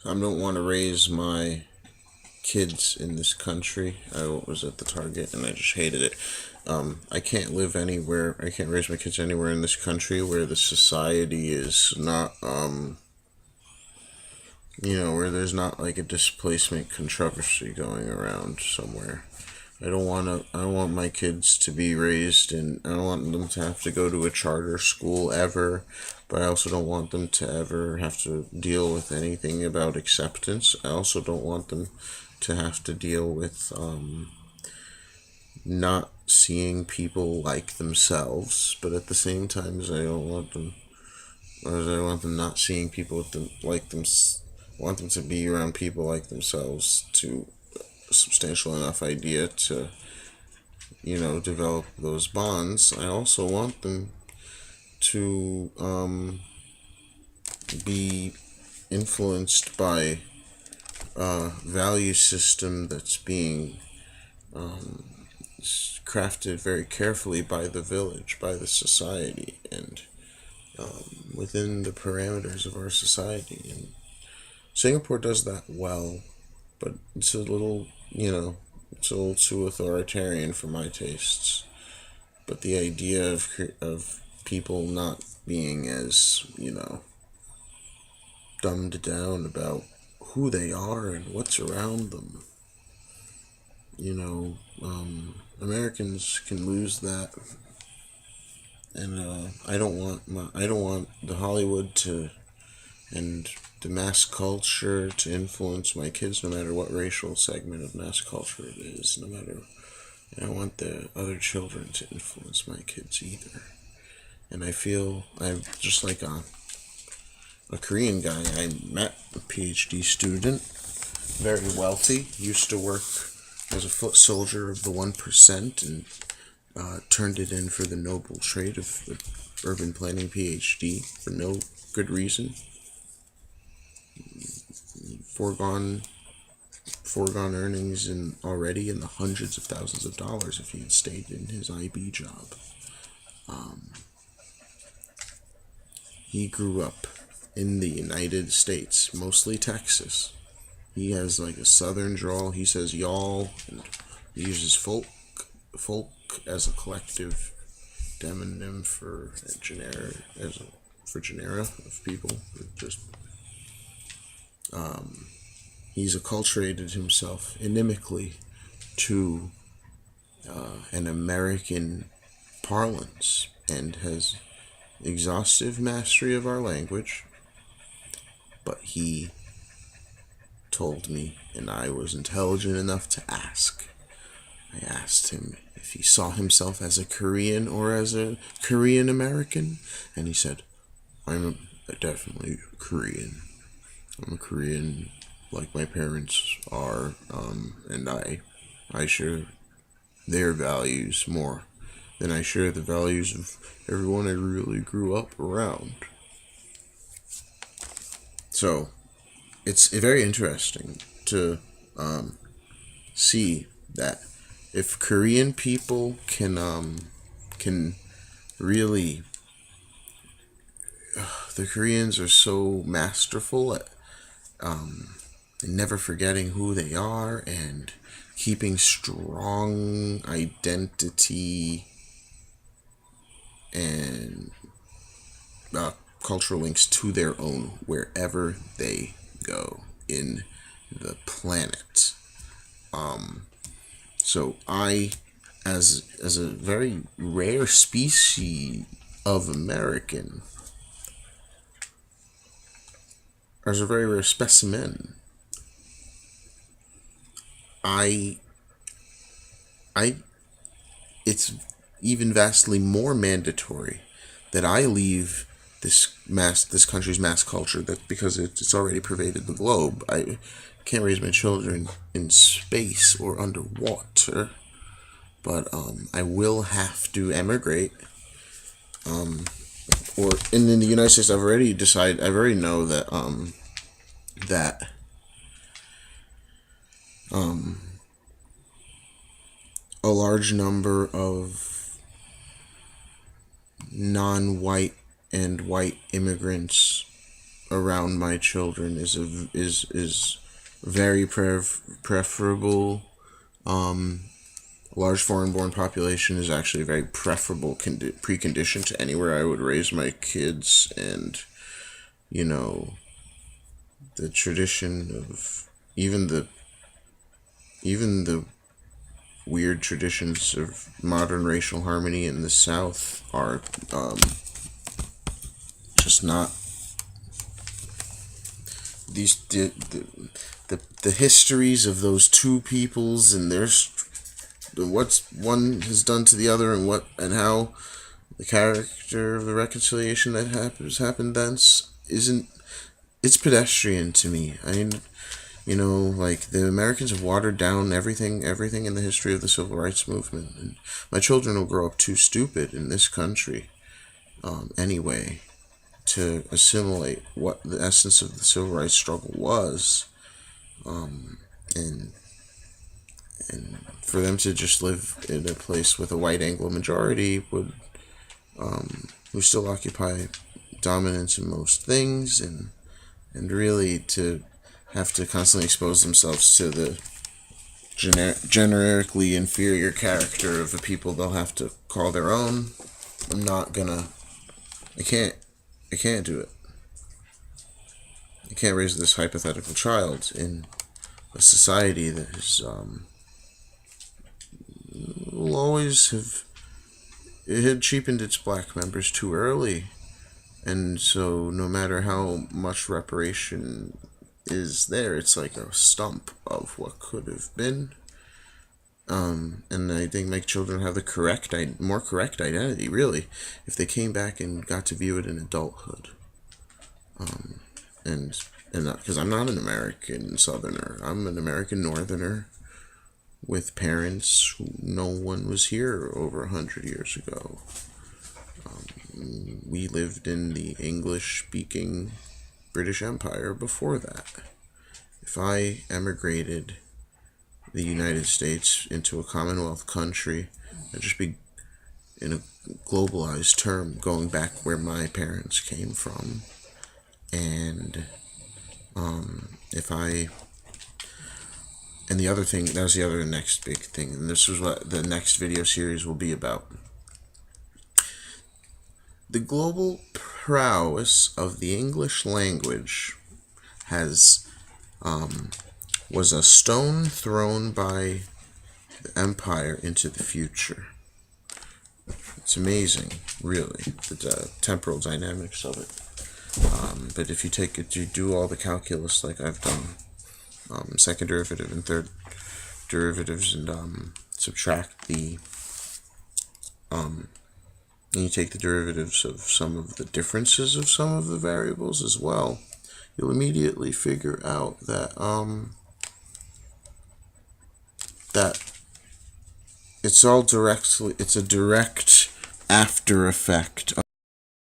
I don't want to raise my kids in this country. I was at the Target and I just hated it. I can't live anywhere. I can't raise my kids anywhere in this country where the society is not, where there's not like a displacement controversy going around somewhere. I don't want to. I don't want my kids to be raised in. I don't want them to have to go to a charter school ever, but I also don't want them to ever have to deal with anything about acceptance. I also don't want them to have to deal with not seeing people like themselves. But at the same time, as I don't want them, as I want them not seeing people with them like them. Want them to be around people like themselves to a substantial enough idea to develop those bonds. I also want them to be influenced by a value system that's being crafted very carefully by the village, by the society, and within the parameters of our society. And Singapore does that well, but it's a little, it's a little too authoritarian for my tastes. But the idea of people not being as dumbed down about who they are and what's around them, Americans can lose that, and I don't want the Hollywood to and the mass culture to influence my kids, no matter what racial segment of mass culture it is, no matter. I don't want the other children to influence my kids either. And I feel I'm just like a Korean guy. I met a PhD student, very wealthy, used to work as a foot soldier of the 1% and turned it in for the noble trade of the urban planning PhD for no good reason. Foregone earnings already in the hundreds of thousands of dollars if he had stayed in his IB job. He grew up in the United States, mostly Texas. He has like a southern drawl. He says y'all, and he uses folk as a collective demonym for genera of people. Just he's acculturated himself inimically to an American parlance and has exhaustive mastery of our language, but he told me, and I was intelligent enough to ask. I asked him if he saw himself as a Korean or as a Korean American, and he said, I'm definitely Korean. I'm a Korean like my parents are, and I share their values more than I share the values of everyone I really grew up around. So it's very interesting to see that if Korean people can really, the Koreans are so masterful at never forgetting who they are and keeping strong identity and cultural links to their own wherever they go in the planet. So as a very rare species of American, as a very rare specimen, I I it's even vastly more mandatory that I leave this country's mass culture, that because it's already pervaded the globe. I can't raise my children in space or underwater, but I will have to emigrate. Or in the United States, I already know that that a large number of non-white and white immigrants around my children is very preferable. Large foreign-born population is actually a very preferable precondition to anywhere I would raise my kids, and you know, the tradition of even the weird traditions of modern racial harmony in the South are just not these the histories of those two peoples and what's one has done to the other, and what and how the character of the reconciliation that has happened thence isn't, it's pedestrian to me. I mean, like the Americans have watered down everything in the history of the civil rights movement, and my children will grow up too stupid in this country, anyway, to assimilate what the essence of the civil rights struggle was, and for them to just live in a place with a white Anglo majority who still occupy dominance in most things, and really to have to constantly expose themselves to the generically inferior character of the people they'll have to call their own. I can't do it. I can't raise this hypothetical child in a society that will always have, it had cheapened its black members too early, and so no matter how much reparation is there, it's like a stump of what could have been. And I think my children have the more correct identity, really, if they came back and got to view it in adulthood. And because I'm not an American Southerner, I'm an American Northerner with parents who no one was here over 100 years ago. We lived in the English-speaking British Empire before that. If I emigrated the United States into a Commonwealth country, I'd just be, in a globalized term, going back where my parents came from. And and the other thing, that was the other next big thing, and this is what the next video series will be about. The global prowess of the English language was a stone thrown by the empire into the future. It's amazing, really, the temporal dynamics of it. But if you do all the calculus like I've done, second derivative and third derivatives, and subtract and you take the derivatives of some of the differences of some of the variables as well, you'll immediately figure out that it's a direct after effect